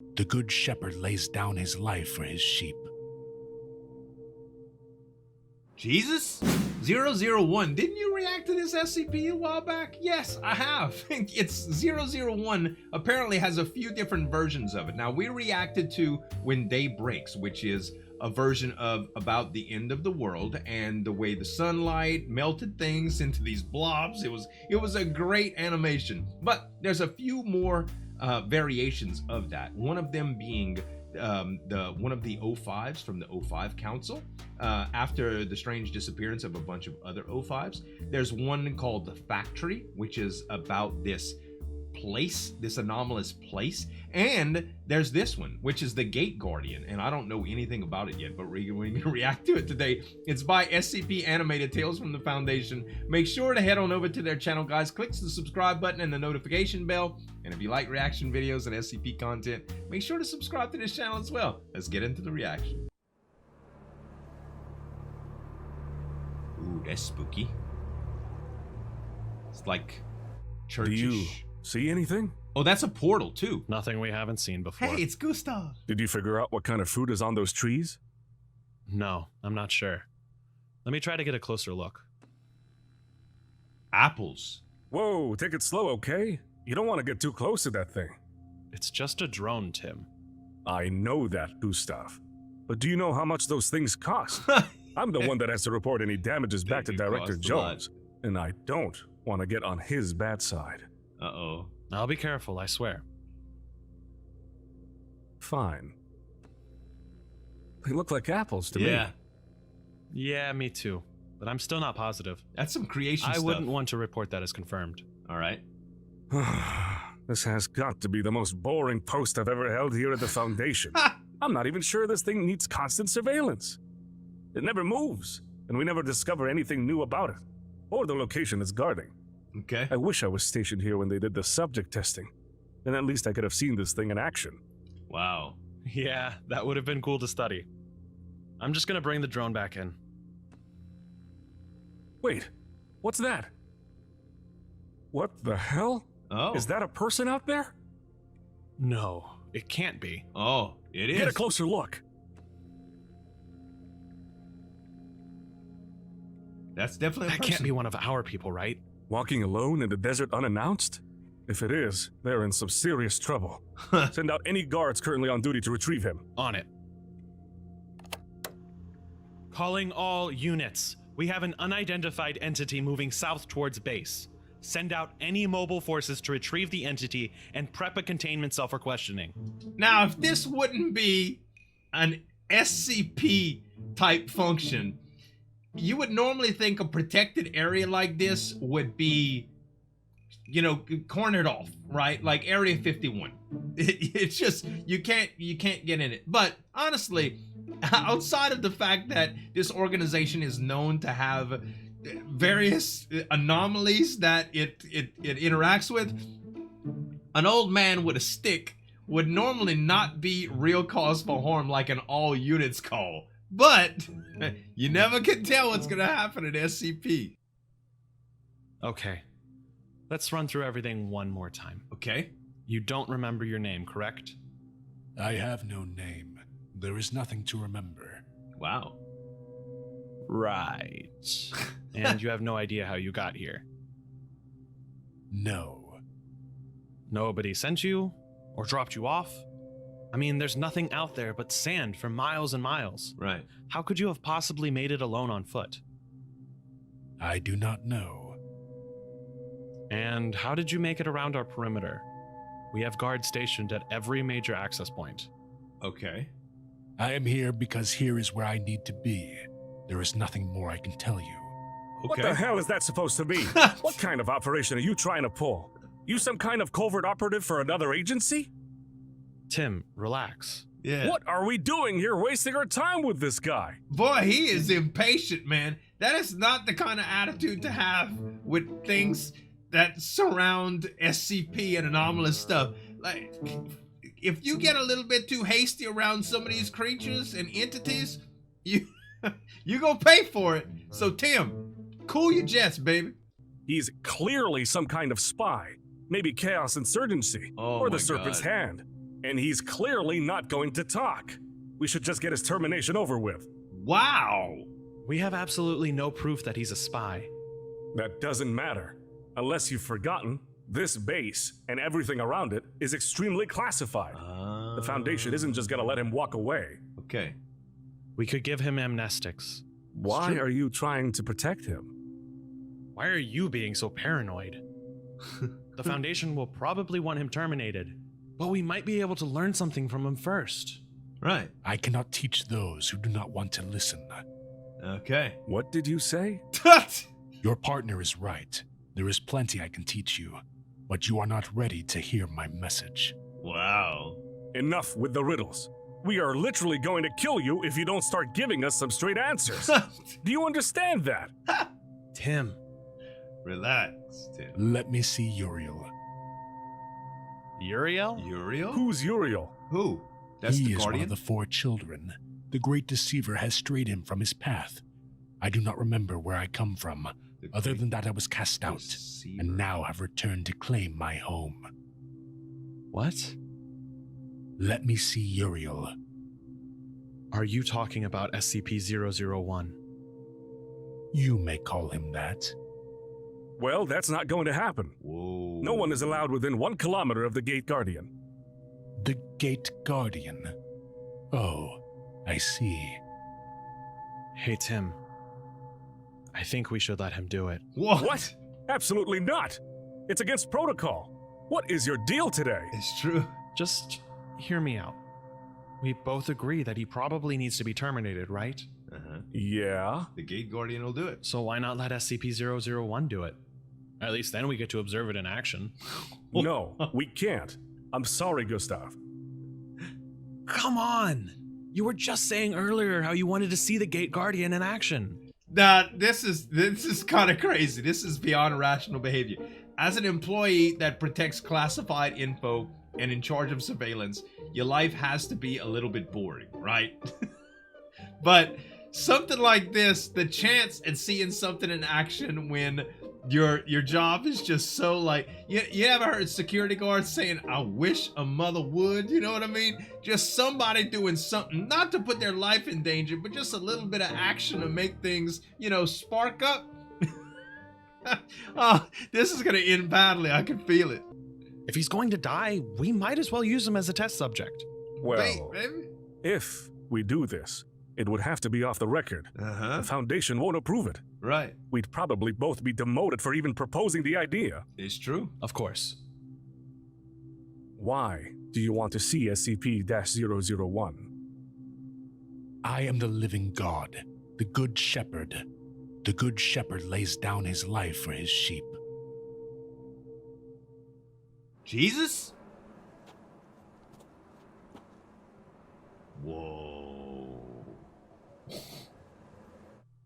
The good shepherd lays down his life for his sheep. Jesus? 001, didn't you react to this SCP a while back? Yes, I have. It's 001 apparently has a few different versions of it. Now, we reacted to When Day Breaks, which is a version of about the end of the world and the way the sunlight melted things into these blobs. It was a great animation. But there's a few more variations of that. One of them being one of the O5s from the O5 Council. After the strange disappearance of a bunch of other O5s, there's one called the Factory, which is about this place, this anomalous place. And there's this one, which is the Gate Guardian, and I don't know anything about it yet, but we're going to react to it today. It's by SCP Animated Tales from the Foundation. Make sure to head on over to their channel, guys. Click the subscribe button and the notification bell. And if you like reaction videos and SCP content, make sure to subscribe to this channel as well. Let's get into the reaction. Ooh, that's spooky. It's like churchish. Do you see anything? Oh, that's a portal too. Nothing we haven't seen before. Hey, it's Gustav. Did you figure out what kind of fruit is on those trees? No, I'm not sure. Let me try to get a closer look. Apples. Whoa, take it slow, okay? You don't want to get too close to that thing. It's just a drone, Tim. I know that, Gustav. But do you know how much those things cost? I'm the one that has to report any damages back to Director Jones, and I don't want to get on his bad side. Uh-oh. I'll be careful, I swear. Fine. They look like apples to me. Yeah, me too. But I'm still not positive. That's some creation I stuff. wouldn't want to report that as confirmed. All right. This has got to be the most boring post I've ever held here at the Foundation. I'm not even sure this thing needs constant surveillance. It never moves, and we never discover anything new about it, or the location it's guarding. Okay. I wish I was stationed here when they did the subject testing. Then at least I could have seen this thing in action. Wow. Yeah, that would have been cool to study. I'm just gonna bring the drone back in. Wait, what's that? What the hell? Oh. Is that a person out there? No, it can't be. Oh, it is. Get a closer look. That's definitely a That person. can't be one of our people, right? Walking alone in the desert unannounced? If it is, they're in some serious trouble. Send out any guards currently on duty to retrieve him. On it. Calling all units. We have an unidentified entity moving south towards base. Send out any mobile forces to retrieve the entity and prep a containment cell for questioning. Now, if this wouldn't be an SCP type function, you would normally think a protected area like this would be, you know, cornered off, right? Like Area 51. It's just, you can't get in it. But honestly, outside of the fact that this organization is known to have various anomalies that it interacts with, an old man with a stick would normally not be real cause for harm like an all units call. But you never can tell what's gonna happen at SCP. Okay. Let's run through everything one more time. Okay. You don't remember your name, correct? I have no name. There is nothing to remember. Wow. Right. And you have no idea how you got here. No. Nobody sent you? Or dropped you off? I mean, there's nothing out there but sand for miles and miles. Right. How could you have possibly made it alone on foot? I do not know. And how did you make it around our perimeter? We have guards stationed at every major access point. Okay. I am here because here is where I need to be. There is nothing more I can tell you. Okay. What the hell is that supposed to be? What kind of operation are you trying to pull? You some kind of covert operative for another agency? Tim, relax. Yeah. What are we doing here wasting our time with this guy? Boy, he is impatient, man. That is not the kind of attitude to have with things that surround SCP and anomalous stuff. Like, if you get a little bit too hasty around some of these creatures and entities, you gonna pay for it. So Tim, cool your jets, baby. He's clearly some kind of spy. Maybe Chaos Insurgency. Oh or my the Serpent's God. Hand. And he's clearly not going to talk. We should just get his termination over with. Wow. We have absolutely no proof that he's a spy. That doesn't matter. Unless you've forgotten, this base and everything around it is extremely classified. The Foundation isn't just gonna let him walk away. Okay. We could give him amnestics. Why are you trying to protect him? Why are you being so paranoid? The Foundation will probably want him terminated, but we might be able to learn something from him first. Right. I cannot teach those who do not want to listen. Okay. What did you say? Your partner is right. There is plenty I can teach you, but you are not ready to hear my message. Wow. Enough with the riddles. We are literally going to kill you if you don't start giving us some straight answers. Do you understand that? Tim. Relax, Tim. Let me see Uriel. Uriel? Uriel? Who's Uriel? Who? That's He the is one Guardian? of the 4 children. The Great Deceiver has strayed him from his path. I do not remember where I come from, The other Great than that I was cast out, Deceiver. and now have returned to claim my home. What? Let me see Uriel. Are you talking about SCP-001? You may call him that. Well, that's not going to happen. Whoa. No one is allowed within 1 kilometer of the Gate Guardian. The Gate Guardian. Oh, I see. Hey, Tim. I think we should let him do it. What? Absolutely not. It's against protocol. What is your deal today? It's true. Just hear me out. We both agree that he probably needs to be terminated, right? Uh-huh. Yeah? The Gate Guardian will do it. So why not let SCP-001 do it? At least then we get to observe it in action. No, we can't. I'm sorry, Gustav. Come on! You were just saying earlier how you wanted to see the Gate Guardian in action. Nah, this is kind of crazy. This is beyond rational behavior. As an employee that protects classified info and in charge of surveillance, your life has to be a little bit boring, right? But something like this, the chance at seeing something in action when your job is just so like, you ever heard security guards saying, I wish a mother would, you know what I mean? Just somebody doing something, not to put their life in danger, but just a little bit of action to make things, you know, spark up. Oh, this is gonna end badly, I can feel it. If he's going to die, we might as well use him as a test subject. Well, Wait, baby. if we do this, it would have to be off the record. Uh-huh. The Foundation won't approve it. Right. We'd probably both be demoted for even proposing the idea. It's true. Of course. Why do you want to see SCP-001? I am the living God, the Good Shepherd. The Good Shepherd lays down his life for his sheep. Jesus? Whoa.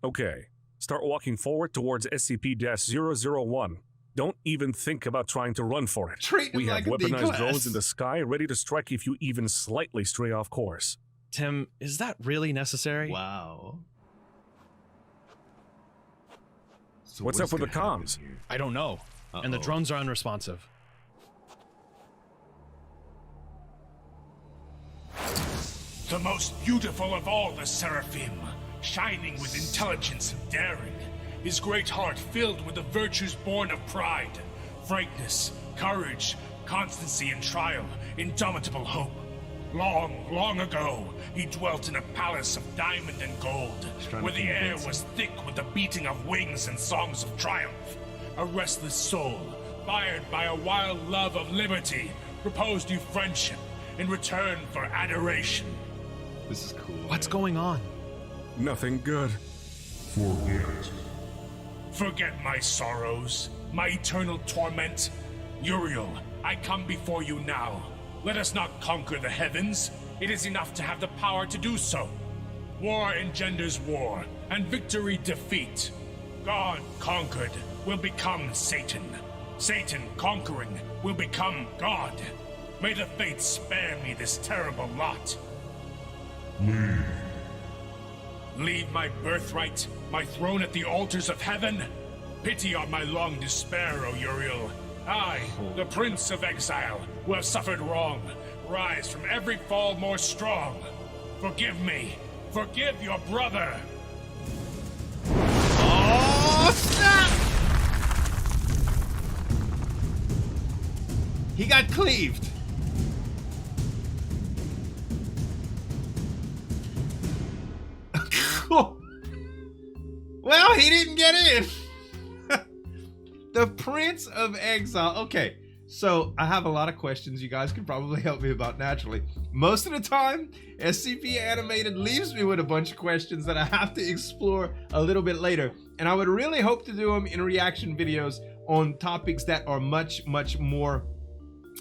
Okay, start walking forward towards SCP-001. Don't even think about trying to run for it. Treat him We have like a weaponized D-class. drones in the sky ready to strike if you even slightly stray off course. Tim, is that really necessary? Wow. So What's up with the gonna happen comms? here? I don't know. And the Uh-oh. drones are unresponsive. The most beautiful of all the Seraphim, shining with intelligence and daring, his great heart filled with the virtues born of pride, frankness, courage, constancy in trial, indomitable hope. Long, long ago, he dwelt in a palace of diamond and gold, trying to where the air convince was thick with the beating of wings and songs of triumph. A restless soul, fired by a wild love of liberty, proposed you friendship in return for adoration. This is cool. What's man. going on? Nothing good. Forget my sorrows, my eternal torment. Uriel, I come before you now. Let us not conquer the heavens. It is enough to have the power to do so. War engenders war, and victory defeat. God conquered will become Satan. Satan conquering will become God. May the fates spare me this terrible lot. Leave my birthright, my throne at the altars of heaven? Pity on my long despair, O Uriel. I, the Prince of Exile, who have suffered wrong, rise from every fall more strong. Forgive me. Forgive your brother. Oh, snap! He got cleaved. Well, he didn't get in. The Prince of Exile. Okay, so I have a lot of questions you guys can probably help me about naturally. Most of the time, SCP Animated leaves me with a bunch of questions that I have to explore a little bit later. And I would really hope to do them in reaction videos on topics that are much, much more,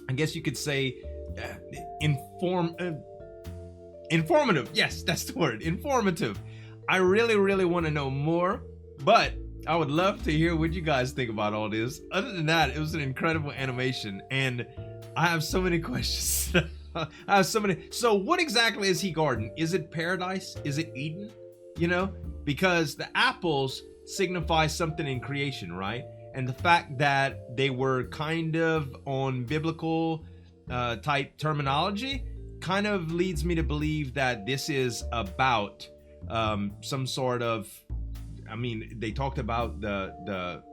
I guess you could say, informative. Yes, that's the word, informative. I really want to know more, but I would love to hear what you guys think about all this. Other than that, it was an incredible animation, and I have so many questions. I have so many. So what exactly is he guarding? Is it paradise? Is it Eden? You know, because the apples signify something in creation, right? And the fact that they were kind of on biblical type terminology kind of leads me to believe that this is about some sort of, I mean, they talked about the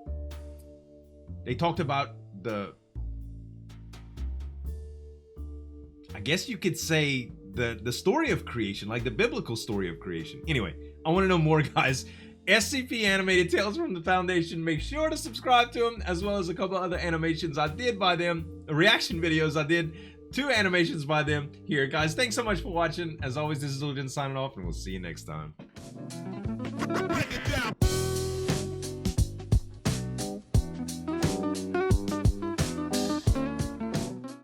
I guess you could say the story of creation, like the biblical story of creation. Anyway, I want to know more, guys. SCP Animated Tales from the Foundation. Make sure to subscribe to them, as well as a couple other animations I did by them, reaction videos I did, 2 animations by them here. Guys, thanks so much for watching. As always, this is Zueljin signing off, and we'll see you next time. Break it down.